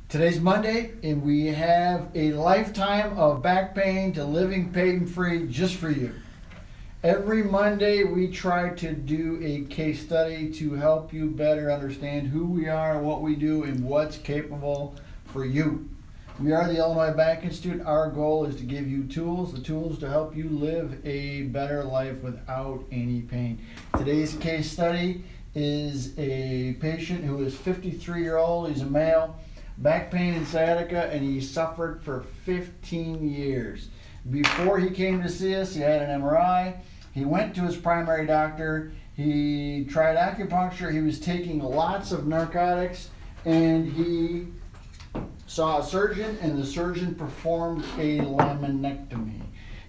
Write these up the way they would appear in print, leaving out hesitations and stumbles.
Today's Monday, and we have a lifetime of back pain to living pain-free just for you. Every Monday, we try to do a case study to help you better understand who we are, what we do, and what's capable for you. We are the Illinois Back Institute. Our goal is to give you the tools to help you live a better life without any pain. Today's case study is a patient who is 53-year-old. He's a male. Back pain and sciatica, and he suffered for 15 years. Before he came to see us, he had an MRI. He went to his primary doctor. He tried acupuncture. He was taking lots of narcotics, and he saw a surgeon, and the surgeon performed a laminectomy.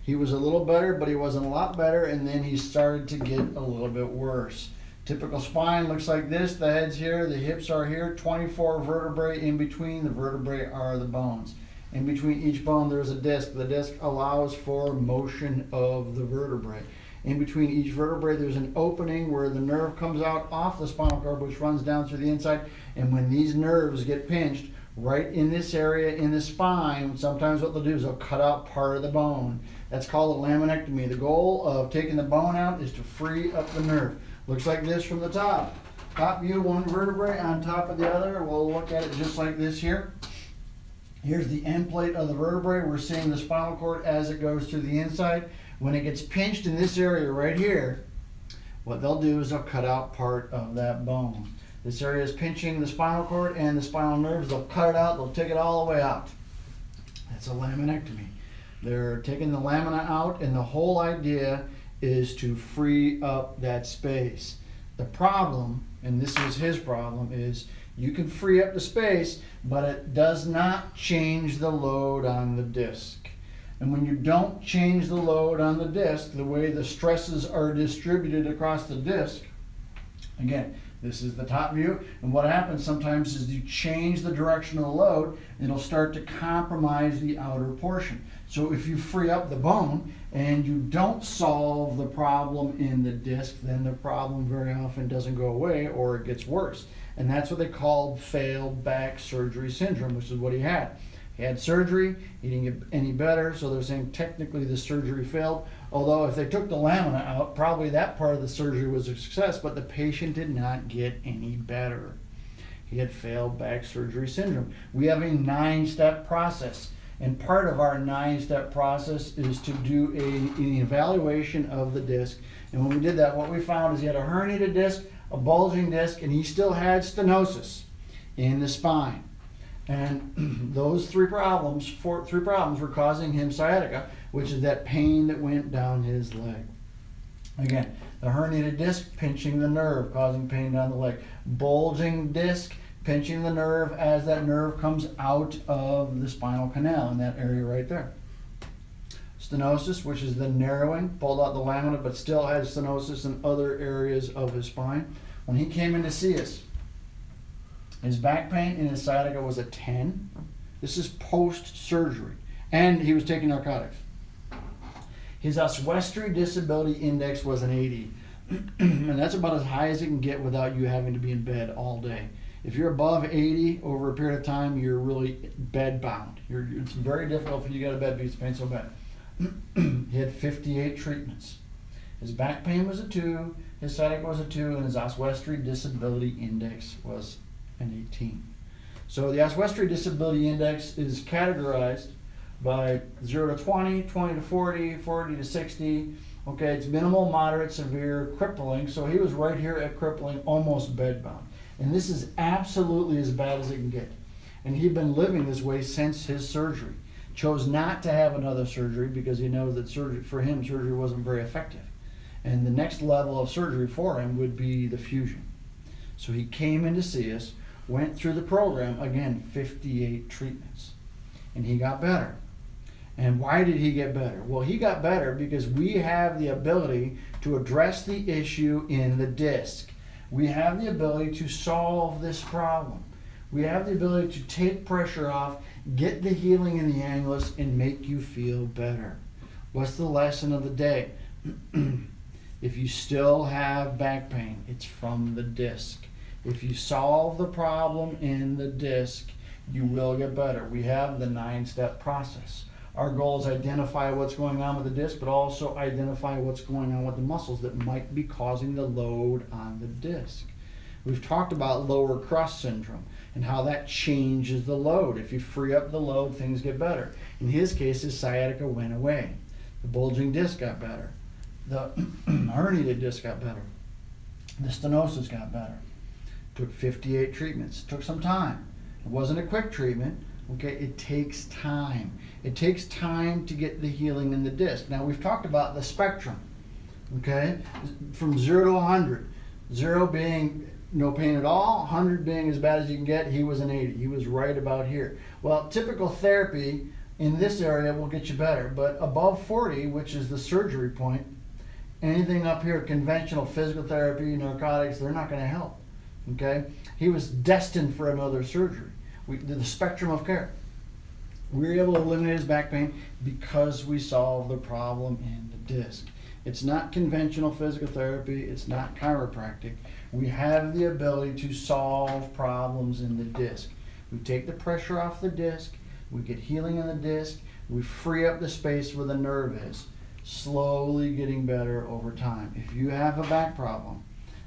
He was a little better, but he wasn't a lot better, and then he started to get a little bit worse. Typical spine looks like this. The head's here, the hips are here, 24 vertebrae. In between the vertebrae are the bones. In between each bone there's a disc. The disc allows for motion of the vertebrae. In between each vertebrae there's an opening where the nerve comes out off the spinal cord, which runs down through the inside. And when these nerves get pinched right in this area in the spine, sometimes what they'll do is they'll cut out part of the bone. That's called a laminectomy. The goal of taking the bone out is to free up the nerve. Looks like this from the top. Top view, one vertebrae on top of the other. We'll look at it just like this here. Here's the end plate of the vertebrae. We're seeing the spinal cord as it goes through the inside. When it gets pinched in this area right here, what they'll do is they'll cut out part of that bone. This area is pinching the spinal cord and the spinal nerves. They'll cut it out. They'll take it all the way out. That's a laminectomy. They're taking the lamina out, and the whole idea is to free up that space. The problem, and this is his problem, is you can free up the space, but it does not change the load on the disc. And when you don't change the load on the disc, the way the stresses are distributed across the disc, again, this is the top view, and what happens sometimes is you change the direction of the load, and it'll start to compromise the outer portion. So if you free up the bone and you don't solve the problem in the disc, then the problem very often doesn't go away, or it gets worse. And that's what they call failed back surgery syndrome, which is what he had. He had surgery, he didn't get any better, so they're saying technically the surgery failed. Although if they took the lamina out, probably that part of the surgery was a success, but the patient did not get any better. He had failed back surgery syndrome. We have a 9-step process, and part of our 9-step process is to do an evaluation of the disc. And when we did that, what we found is he had a herniated disc, a bulging disc, and he still had stenosis in the spine. And those three problems were causing him sciatica, which is that pain that went down his leg. Again, the herniated disc pinching the nerve, causing pain down the leg. Bulging disc pinching the nerve as that nerve comes out of the spinal canal in that area right there. Stenosis, which is the narrowing, pulled out the lamina but still had stenosis in other areas of his spine. When he came in to see us, his back pain and his sciatica was a 10. This is post-surgery. And he was taking narcotics. His Oswestry Disability Index was an 80. And that's about as high as it can get without you having to be in bed all day. If you're above 80 over a period of time, you're really bed-bound. It's very difficult for you to get out of bed because the pain's so bad. He had 58 treatments. His back pain was a 2, his sciatica was a 2, and his Oswestry Disability Index was an 18. So the Oswestry Disability Index is categorized by 0 to 20, 20 to 40, 40 to 60. Okay, it's minimal, moderate, severe, crippling. So he was right here at crippling, almost bedbound. And this is absolutely as bad as it can get. And he'd been living this way since his surgery. Chose not to have another surgery because he knows that surgery wasn't very effective. And the next level of surgery for him would be the fusion. So he came in to see us, went through the program, again, 58 treatments. And he got better. And why did he get better? Well, he got better because we have the ability to address the issue in the disc. We have the ability to solve this problem. We have the ability to take pressure off, get the healing in the annulus, and make you feel better. What's the lesson of the day? If you still have back pain, it's from the disc. If you solve the problem in the disc, you will get better. We have the 9-step process. Our goal is identify what's going on with the disc, but also identify what's going on with the muscles that might be causing the load on the disc. We've talked about lower crust syndrome and how that changes the load. If you free up the load, things get better. In his case, his sciatica went away. The bulging disc got better. The herniated disc got better. The stenosis got better. Took 58 treatments. Took some time. It wasn't a quick treatment. Okay, it takes time. It takes time to get the healing in the disc. Now, we've talked about the spectrum, okay, from 0 to 100. 0 being no pain at all, 100 being as bad as you can get. He was an 80. He was right about here. Well, typical therapy in this area will get you better, but above 40, which is the surgery point, anything up here, conventional physical therapy, narcotics, they're not going to help, okay? He was destined for another surgery. We did the spectrum of care. We were able to eliminate his back pain because we solved the problem in the disc. It's not conventional physical therapy. It's not chiropractic. We have the ability to solve problems in the disc. We take the pressure off the disc. We get healing in the disc. We free up the space where the nerve is, slowly getting better over time. If you have a back problem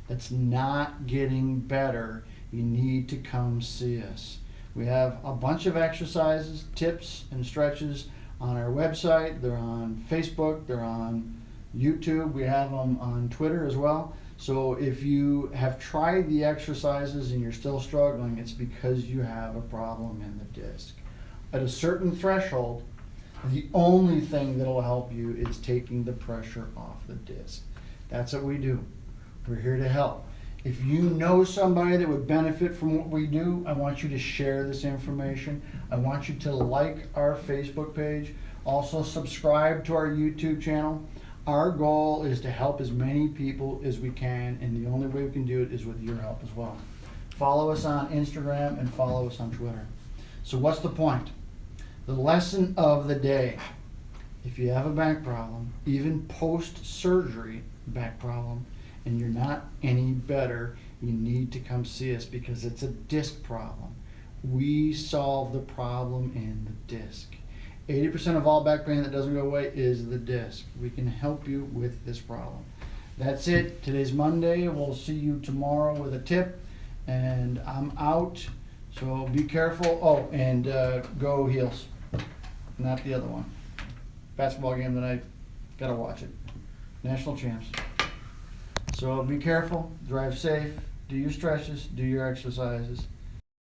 that's not getting better, you need to come see us. We have a bunch of exercises, tips, and stretches on our website. They're on Facebook. They're on YouTube. We have them on Twitter as well. So if you have tried the exercises and you're still struggling, it's because you have a problem in the disc. At a certain threshold, the only thing that will help you is taking the pressure off the disc. That's what we do. We're here to help. If you know somebody that would benefit from what we do, I want you to share this information. I want you to like our Facebook page. Also subscribe to our YouTube channel. Our goal is to help as many people as we can, and the only way we can do it is with your help as well. Follow us on Instagram and follow us on Twitter. So what's the point? The lesson of the day: if you have a back problem, even post-surgery back problem, and you're not any better, you need to come see us because it's a disc problem. We solve the problem in the disc. 80% of all back pain that doesn't go away is the disc. We can help you with this problem. That's it. Today's Monday. We'll see you tomorrow with a tip, and I'm out. So be careful. Oh, and go Heels. Not the other one. Basketball game tonight. Gotta watch it. National champs. So be careful, drive safe, do your stretches, do your exercises.